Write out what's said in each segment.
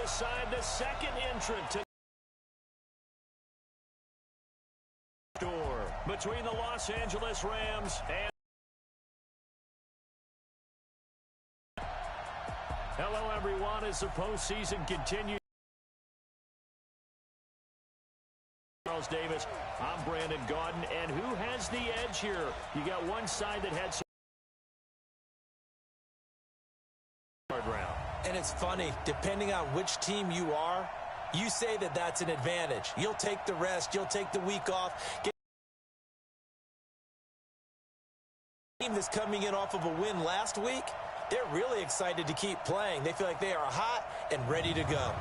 aside the second entrant to door between the Los Angeles Rams and hello everyone, as the postseason continues. Charles Davis, I'm Brandon Gaudin, and who has the edge here? You got one side that had some round. And it's funny, depending on which team you are, you say that that's an advantage. You'll take the rest. You'll take the week off. Team that's coming in off of a win last week, they're really excited to keep playing. They feel like they are hot and ready to go.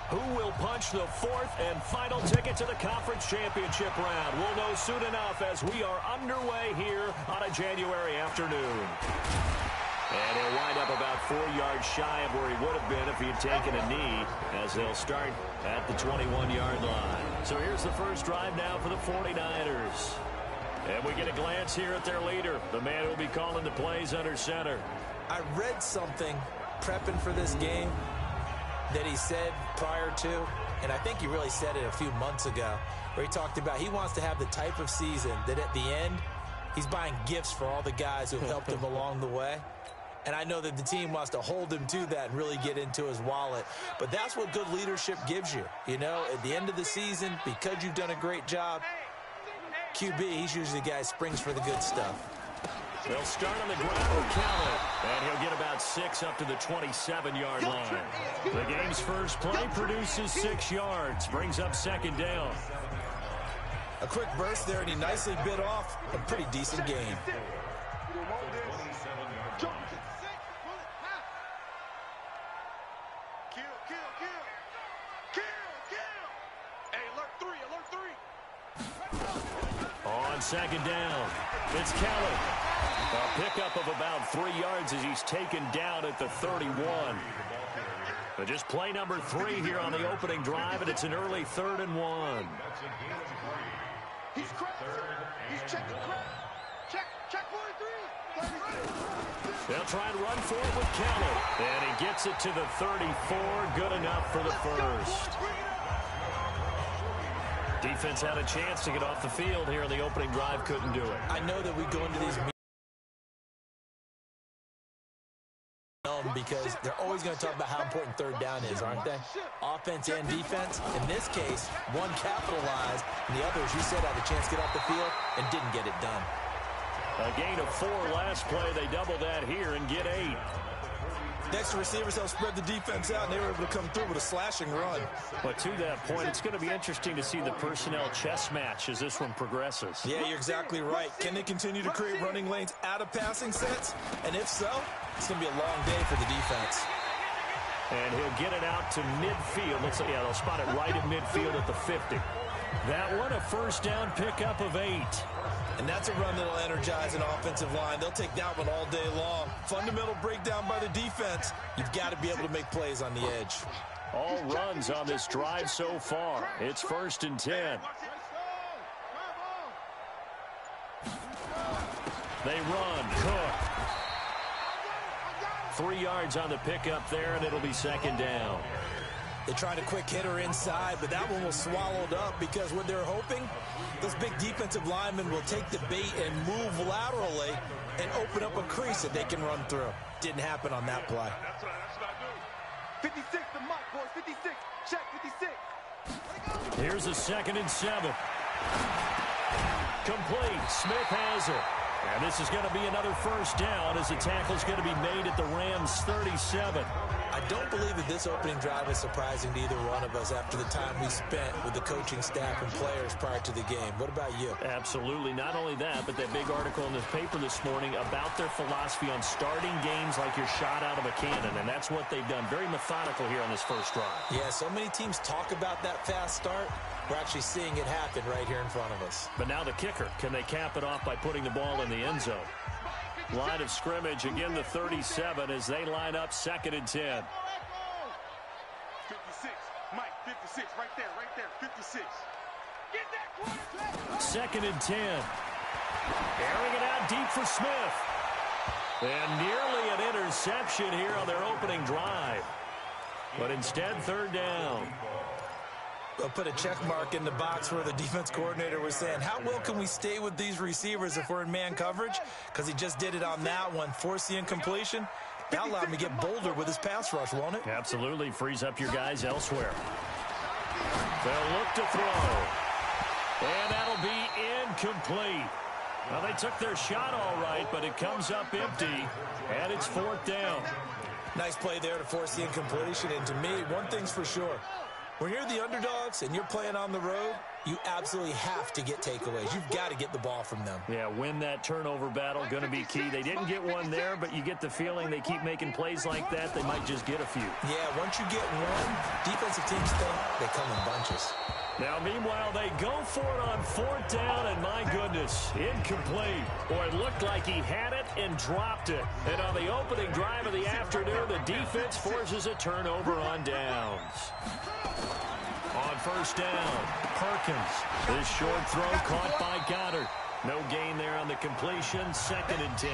Who will punch the fourth and final ticket to the conference championship round? We'll know soon enough as we are underway here on a January afternoon. And he'll wind up about 4 yards shy of where he would have been if he had taken a knee, as they'll start at the 21-yard line. So here's the first drive now for the 49ers. And we get a glance here at their leader, the man who will be calling the plays under center. I read something prepping for this game that he said prior to, and I think he really said it a few months ago, where he talked about he wants to have the type of season that at the end, he's buying gifts for all the guys who have helped him along the way. And I know that the team wants to hold him to that and really get into his wallet. But that's what good leadership gives you. You know, at the end of the season, because you've done a great job, QB, he's usually the guy who springs for the good stuff. They'll start on the ground with Kelly, and he'll get about 6 up to the 27-yard line. The game's first play produces 6 yards, brings up second down. A quick burst there, and he nicely bit off a pretty decent gain. On second down, it's Kelly. A pickup of about 3 yards as he's taken down at the 31. But just play number 3 here on the opening drive, and it's an early 3rd and 1. He's checking check 43. They'll try and run for it with Kelly. And he gets it to the 34. Good enough for the first. Defense had a chance to get off the field here on the opening drive. Couldn't do it. I know that we go into these because they're always going to talk about how important third down is, aren't they? Offense and defense. In this case, one capitalized, and the others, you said, had a chance to get off the field and didn't get it done. A gain of 4 last play. They double that here and get 8. Next, receivers helped spread the defense out, and they were able to come through with a slashing run. But to that point, it's going to be interesting to see the personnel chess match as this one progresses. Yeah, you're exactly right. Can they continue to create running lanes out of passing sets? And if so, it's going to be a long day for the defense. And he'll get it out to midfield. Looks like, yeah, they'll spot it right at midfield at the 50. That one, a first down pickup of 8. And that's a run that'll energize an offensive line. They'll take that one all day long. Fundamental breakdown by the defense. You've got to be able to make plays on the edge. All runs on this drive so far. It's 1st and 10. They run. Cook. 3 yards on the pickup there, and it'll be second down. They tried a quick hitter inside, but that one was swallowed up because what they're hoping, those big defensive linemen will take the bait and move laterally and open up a crease that they can run through. Didn't happen on that play. 56, the mic, boys, 56. Check 56. Here's a 2nd and 7. Complete. Smith has it. And this is going to be another first down as the tackle's going to be made at the Rams' 37. I don't believe that this opening drive is surprising to either one of us after the time we spent with the coaching staff and players prior to the game. What about you? Absolutely. Not only that, but that big article in the paper this morning about their philosophy on starting games like you're shot out of a cannon, and that's what they've done. Very methodical here on this first drive. Yeah, so many teams talk about that fast start. We're actually seeing it happen right here in front of us. But now the kicker. Can they cap it off by putting the ball in the end zone? line of scrimmage. Again, the 37 as they line up 2nd and 10. 56. Mike, 56. Right there. 56. Get that quarterback. 2nd and 10. Airing it out deep for Smith. And nearly an interception here on their opening drive. But instead, 3rd down. I'll put a check mark in the box where the defense coordinator was saying, how well can we stay with these receivers if we're in man coverage? Because he just did it on that one. Force the incompletion. That'll allow him to get bolder with his pass rush, won't it? Absolutely. Frees up your guys elsewhere. They'll look to throw. And that'll be incomplete. Well, they took their shot all right, but it comes up empty. And it's 4th down. Nice play there to force the incompletion. And to me, one thing's for sure. When you're the underdogs and you're playing on the road, you absolutely have to get takeaways. You've got to get the ball from them. Yeah, win that turnover battle, going to be key. They didn't get one there, but you get the feeling they keep making plays like that, they might just get a few. Yeah, once you get one, defensive teams think they come in bunches. Now, meanwhile, they go for it on 4th down, and my goodness, incomplete. Boy, it looked like he had it and dropped it. And on the opening drive of the afternoon, the defense forces a turnover on downs. On 1st down, Perkins. This short throw caught by Goddard. No gain there on the completion, 2nd and 10.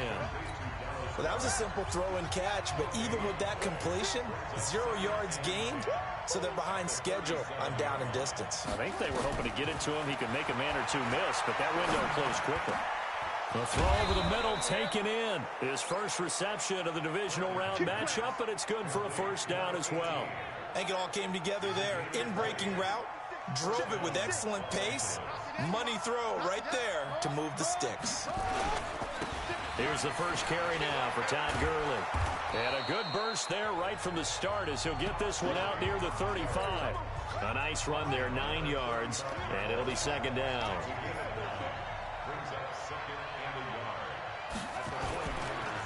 Well, that was a simple throw and catch, but even with that completion, 0 yards gained, so they're behind schedule on down and distance. I think they were hoping to get it to him. He could make a man or two miss, but that window closed quickly. The throw over the middle taken in. His first reception of the divisional round matchup, but it's good for a 1st down as well. I think it all came together there. In-breaking route, drove it with excellent pace. Money throw right there to move the sticks. Here's the first carry now for Todd Gurley. And a good burst there right from the start as he'll get this one out near the 35. A nice run there, 9 yards, and it'll be 2nd down.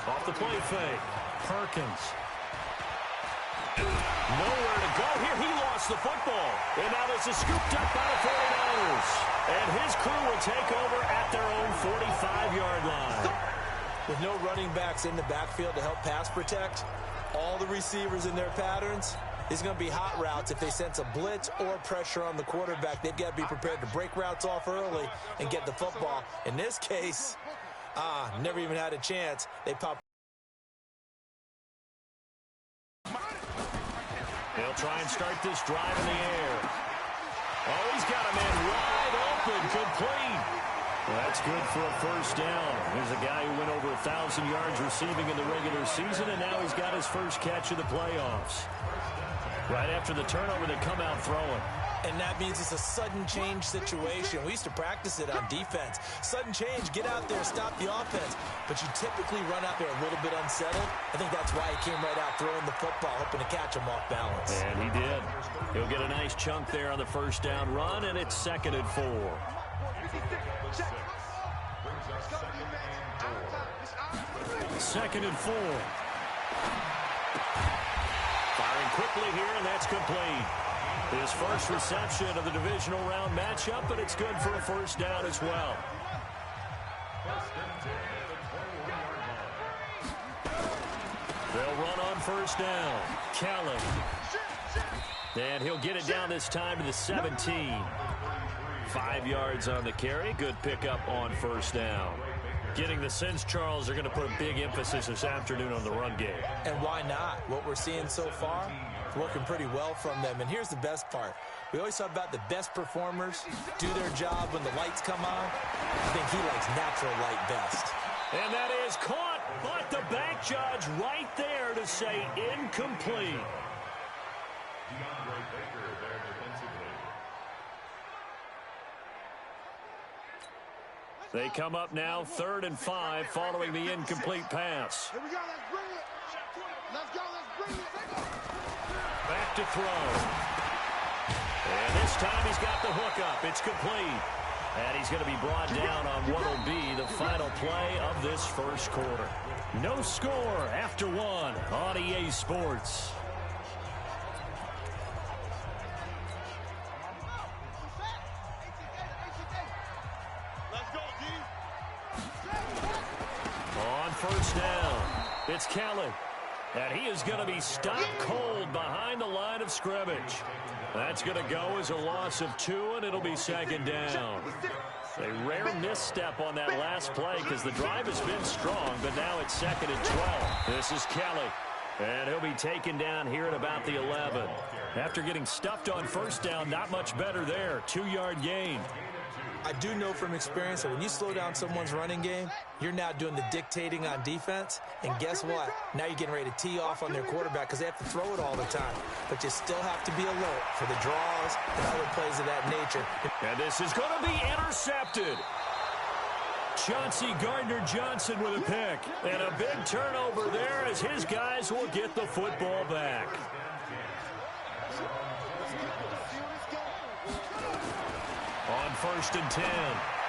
Off the play fake, Perkins. Nowhere to go here. He lost the football. And now this is scooped up by the 49ers. And his crew will take over at their own 45-yard line. With no running backs in the backfield to help pass protect, all the receivers in their patterns, it's going to be hot routes. If they sense a blitz or pressure on the quarterback, they've got to be prepared to break routes off early and get the football. In this case, never even had a chance. They pop. They'll try and start this drive in the air. Oh, he's got a man wide open, complete. Well, that's good for a 1st down. Here's a guy who went over 1,000 yards receiving in the regular season, and now he's got his first catch of the playoffs. Right after the turnover, they come out throwing. And that means it's a sudden change situation. We used to practice it on defense. Sudden change, get out there, stop the offense. But you typically run out there a little bit unsettled. I think that's why he came right out throwing the football, hoping to catch him off balance. And he did. He'll get a nice chunk there on the 1st down run, and it's 2nd and 4. 2nd and 4. Firing quickly here, and that's complete. His first reception of the divisional round matchup, but it's good for a 1st down as well. They'll run on 1st down. Kelly. And he'll get it down this time to the 17. 5 yards on the carry. Good pickup on 1st down. Getting the sense, Charles, are going to put a big emphasis this afternoon on the run game. And why not? What we're seeing so far, working pretty well from them. And here's the best part. We always talk about the best performers do their job when the lights come on. I think he likes natural light best. And that is caught, but the back judge right there to say incomplete. They come up now 3rd and 5 following the incomplete pass. Here we go, let's bring it. Let's go, let's bring it. Back to throw. And this time he's got the hook up. It's complete. And he's going to be brought down on what will be the final play of this 1st quarter. No score after 1 on EA Sports. first down. It's Kelly. And he is going to be stopped cold behind the line of scrimmage. That's going to go as a loss of 2, and it'll be second down. A rare misstep on that last play because the drive has been strong, but now it's second and 12. This is Kelly. And he'll be taken down here at about the 11. After getting stuffed on first down, not much better there. 2-yard gain. I do know from experience that when you slow down someone's running game, you're now doing the dictating on defense. And guess what? Now you're getting ready to tee off on their quarterback because they have to throw it all the time. But you still have to be alert for the draws and other plays of that nature. And this is going to be intercepted. Chauncey Gardner-Johnson with a pick. And a big turnover there as his guys will get the football back. On first and 10,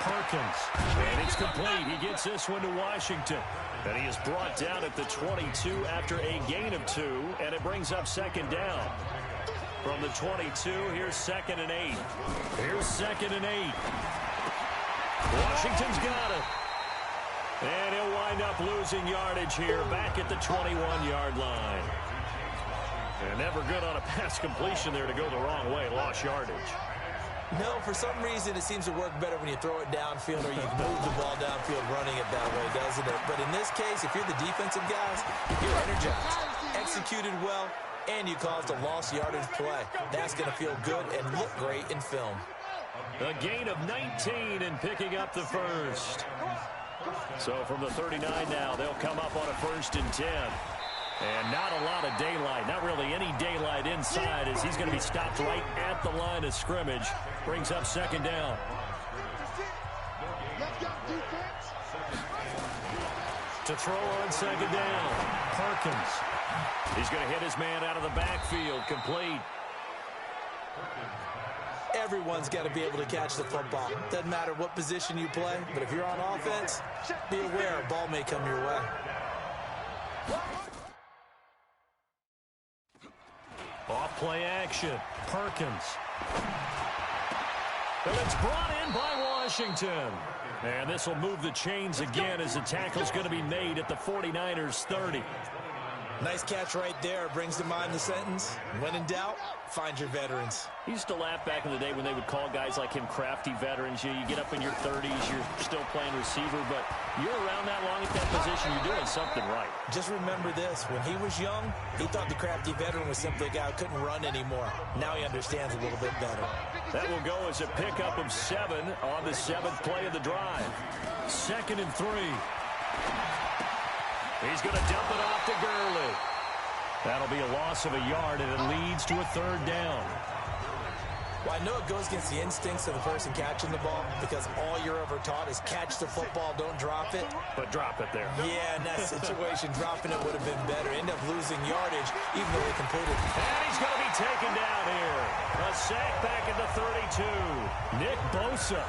Perkins. And it's complete. He gets this one to Washington. And he is brought down at the 22 after a gain of 2. And it brings up second down. From the 22, here's second and 8. Here's second and 8. Washington's got it. And he'll wind up losing yardage here back at the 21-yard line. And never good on a pass completion there to go the wrong way. Lost yardage. No, for some reason, it seems to work better when you throw it downfield or you move the ball downfield running it that way, doesn't it? But in this case, if you're the defensive guys, you're energized, executed well, and you caused a lost yardage play. That's going to feel good and look great in film. A gain of 19 and picking up the first. So from the 39 now, they'll come up on a first and 10. And not a lot of daylight, not really any daylight inside as he's going to be stopped right at the line of scrimmage. Brings up second down. To throw on second down, Perkins. He's going to hit his man out of the backfield, complete. Everyone's got to be able to catch the football. Doesn't matter what position you play, but if you're on offense, be aware a ball may come your way. Off play action, Perkins. And it's brought in by Washington. And this will move the chains again as the tackle's going to be made at the 49ers 30. Nice catch right there. Brings to mind the sentence, when in doubt, find your veterans. He used to laugh back in the day when they would call guys like him crafty veterans. You get up in your 30s, you're still playing receiver, but you're around that long at that position, you're doing something right. Just remember this. When he was young, he thought the crafty veteran was simply a guy who couldn't run anymore. Now he understands a little bit better. That will go as a pickup of 7 on the 7th play of the drive. Second and 3. He's going to dump it off to Gurley. That'll be a loss of a yard, and it leads to a third down. Well, I know it goes against the instincts of the person catching the ball because all you're ever taught is catch the football, don't drop it. But drop it there. Yeah, in that situation, dropping it would have been better. End up losing yardage, even though they completed. And he's going to be taken down here. A sack back at the 32. Nick Bosa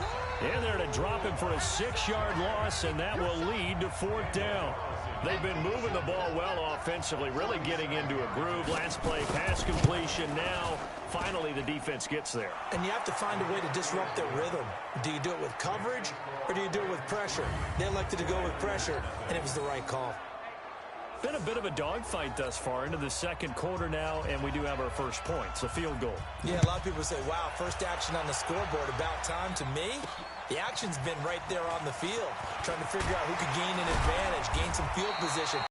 in there to drop him for a 6-yard loss, and that will lead to fourth down. They've been moving the ball well offensively, really getting into a groove. Last play, pass completion. Now, finally, the defense gets there. And you have to find a way to disrupt their rhythm. Do you do it with coverage, or do you do it with pressure? They elected to go with pressure, and it was the right call. Been a bit of a dogfight thus far into the second quarter now, and we do have our first points, a field goal. Yeah, a lot of people say, wow, first action on the scoreboard, about time. To me, the action's been right there on the field, trying to figure out who could gain an advantage, gain some field position.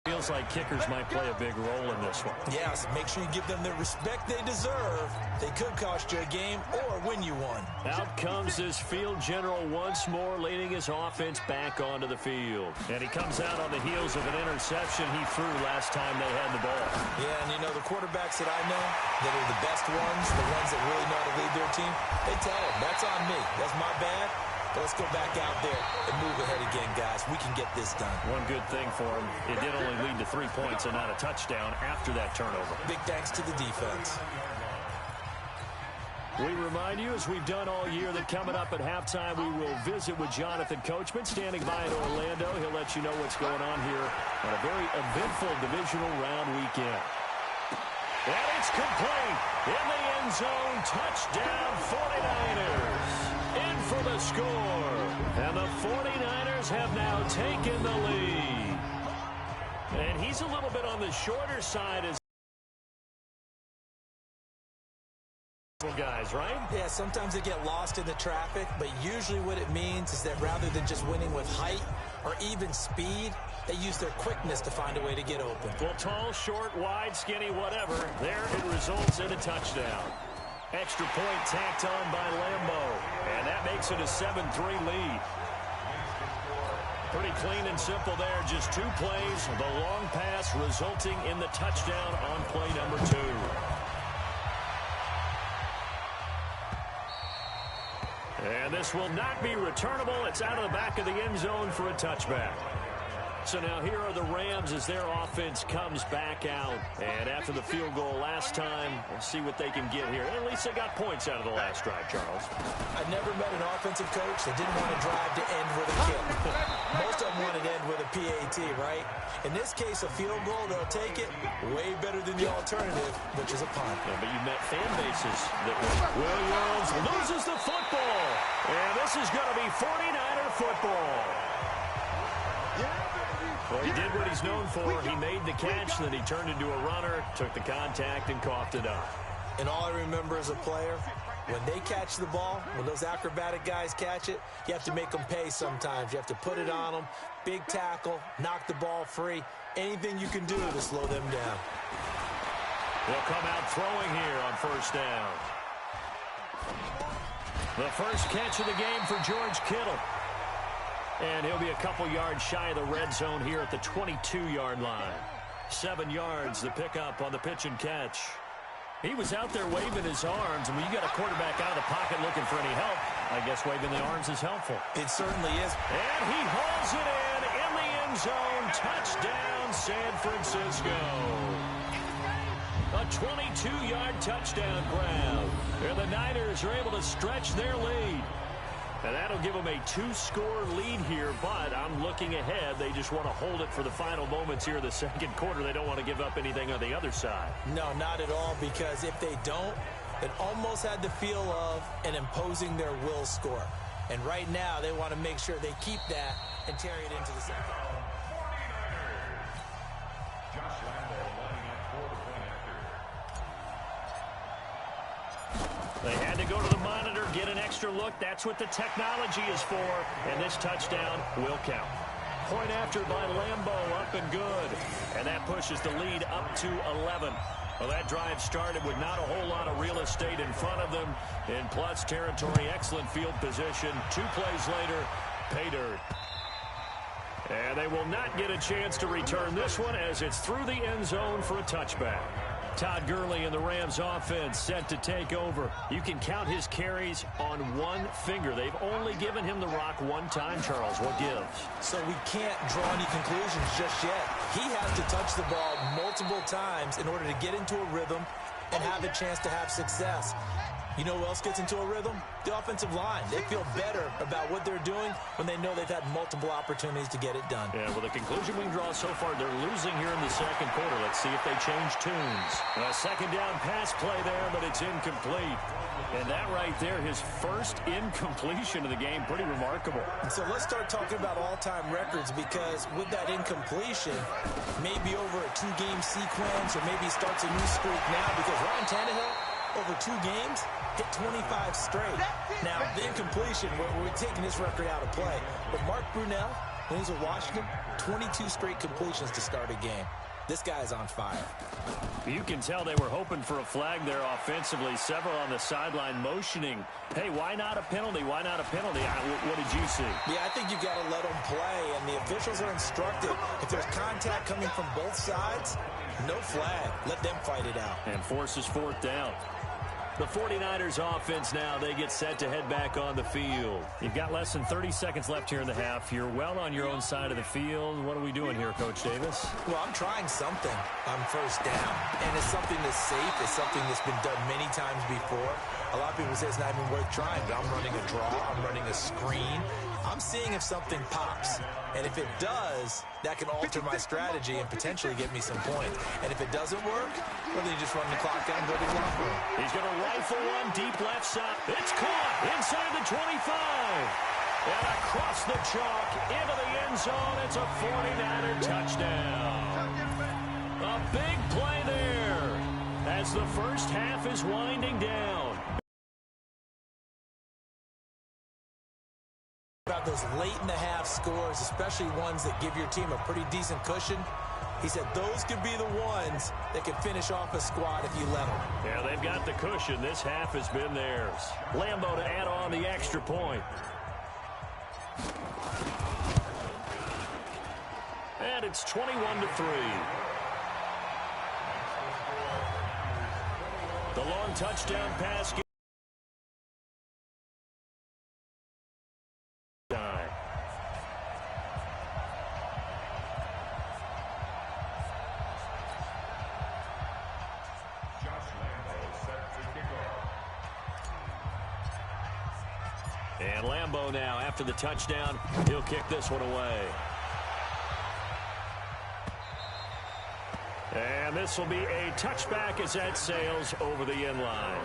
Feels like kickers might play a big role in this one. Yes, make sure you give them the respect they deserve. They could cost you a game or win you one. Out comes this field general once more, leading his offense back onto the field. And he comes out on the heels of an interception he threw last time they had the ball. Yeah, and you know, the quarterbacks that I know that are the best ones, the ones that really know how to lead their team, they tell them, that's on me. That's my bad. But let's go back out there and move ahead again, guys. We can get this done. One good thing for him, it did only lead to 3 points and not a touchdown after that turnover. Big thanks to the defense. We remind you, as we've done all year, that coming up at halftime, we will visit with Jonathan Coachman, standing by in Orlando. He'll let you know what's going on here on a very eventful divisional round weekend. And it's complete. In the end zone, touchdown 49ers. In for the score, And the 49ers have now taken the lead. And he's a little bit on the shorter side as guys, right? Yeah, sometimes they get lost in the traffic, but usually what it means is that rather than just winning with height or even speed, they use their quickness to find a way to get open. Well, tall, short, wide, skinny, whatever, there it results in a touchdown. Extra point tacked on by Lambo, and that makes it a 7-3 lead. Pretty clean and simple there, just 2 plays, the long pass resulting in the touchdown on play number 2. And this will not be returnable. It's out of the back of the end zone for a touchback. So now here are the Rams as their offense comes back out. And after the field goal last time, we'll see what they can get here. At least they got points out of the last drive, Charles. I never met an offensive coach that didn't want to drive to end with a kick. Most of them wanted to end with a PAT, right? In this case, a field goal, they'll take it way better than the alternative, which is a punt. Yeah, but you met fan bases that were. Williams loses the football. And this is going to be 49er football. Well, he did what he's known for. He made the catch, then he turned into a runner, took the contact, and coughed it up. And all I remember as a player, when they catch the ball, when those acrobatic guys catch it, you have to make them pay sometimes. You have to put it on them, big tackle, knock the ball free, anything you can do to slow them down. They'll come out throwing here on first down. The first catch of the game for George Kittle. And he'll be a couple yards shy of the red zone here at the 22-yard line. 7 yards, the pickup on the pitch and catch. He was out there waving his arms, and when you got a quarterback out of the pocket looking for any help, I guess waving the arms is helpful. It certainly is. And he hauls it in the end zone. Touchdown, San Francisco. A 22-yard touchdown grab. And the Niners are able to stretch their lead. And that'll give them a 2-score lead here, but I'm looking ahead. They just want to hold it for the final moments here in the second quarter. They don't want to give up anything on the other side. No, not at all, because if they don't, it almost had the feel of an imposing their will score. And right now, they want to make sure they keep that and carry it into the second. They had to go to the monitor, get an extra look. That's what the technology is for. And this touchdown will count. Point after by Lambo, up and good. And that pushes the lead up to 11. Well, that drive started with not a whole lot of real estate in front of them. In plus territory, excellent field position. 2 plays later, pay dirt. And they will not get a chance to return this one as it's through the end zone for a touchback. Todd Gurley and the Rams offense set to take over. You can count his carries on one finger. They've only given him the rock one time, Charles. What gives? So we can't draw any conclusions just yet. He has to touch the ball multiple times in order to get into a rhythm and have a chance to have success. You know who else gets into a rhythm? The offensive line. They feel better about what they're doing when they know they've had multiple opportunities to get it done. Yeah, well, the conclusion we can draw so far, they're losing here in the second quarter. Let's see if they change tunes. A second down pass play there, but it's incomplete. And that right there, his first incompletion of the game, pretty remarkable. And so let's start talking about all-time records, because with that incompletion, maybe over a 2-game sequence, or maybe he starts a new streak now, because Ryan Tannehill, over 2 games, hit 25 straight. Now, the incompletion, we're taking this record out of play. But Mark Brunell, when he was at Washington, 22 straight completions to start a game. This guy's on fire. You can tell they were hoping for a flag there offensively. Several on the sideline motioning. Hey, why not a penalty? Why not a penalty? What did you see? Yeah, I think you've got to let them play, and the officials are instructed. If there's contact coming from both sides, no flag. Let them fight it out. And forces 4th down. The 49ers offense now, they get set to head back on the field. You've got less than 30 seconds left here in the half. You're well on your own side of the field. What are we doing here, Coach Davis? Well, I'm trying something on first down. And it's something that's safe. It's something that's been done many times before. A lot of people say it's not even worth trying, but I'm running a draw. I'm running a screen. I'm seeing if something pops. And if it does, that can alter my strategy and potentially get me some points. And if it doesn't work, well, then you just run the clock down and go to the locker room. He's going to rifle one deep left side. It's caught inside the 25. And across the chalk, into the end zone, it's a 49er touchdown. A big play there as the first half is winding down. About those late-in-the-half scores, especially ones that give your team a pretty decent cushion, he said those could be the ones that could finish off a squad if you let them. Yeah, they've got the cushion. This half has been theirs. Lambeau to add on the extra point. And it's 21-3. The long touchdown pass. And Lambeau now, after the touchdown, he'll kick this one away. And this will be a touchback as that sails over the end line.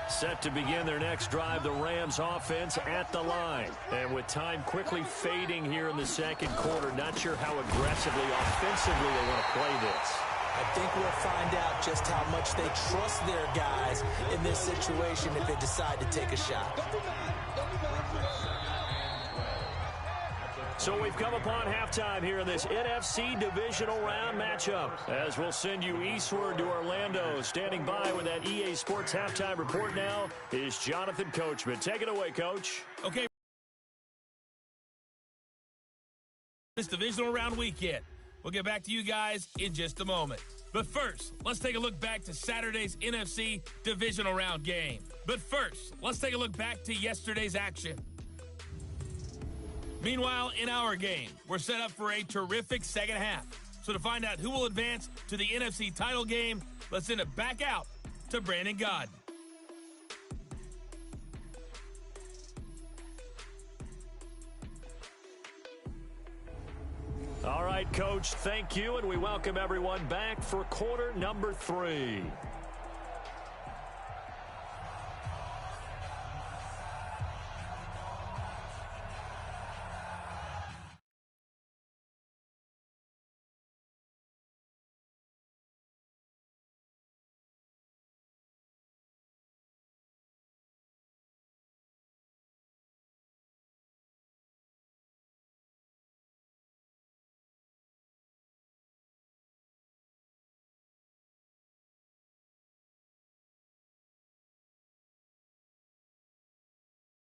Set to begin their next drive, the Rams offense at the line. And with time quickly fading here in the second quarter, not sure how aggressively, offensively they want to play this. I think we'll find out just how much they trust their guys in this situation if they decide to take a shot. So we've come upon halftime here in this NFC divisional round matchup. As we'll send you eastward to Orlando. Standing by with that EA Sports halftime report now is Jonathan Coachman. Take it away, Coach. Okay. This divisional round weekend. We'll get back to you guys in just a moment. But first, let's take a look back to Saturday's NFC divisional round game. But first, let's take a look back to yesterday's action. Meanwhile, in our game, we're set up for a terrific second half. So to find out who will advance to the NFC title game, let's send it back out to Brandon Godden. All right, Coach, thank you, and we welcome everyone back for quarter number 3.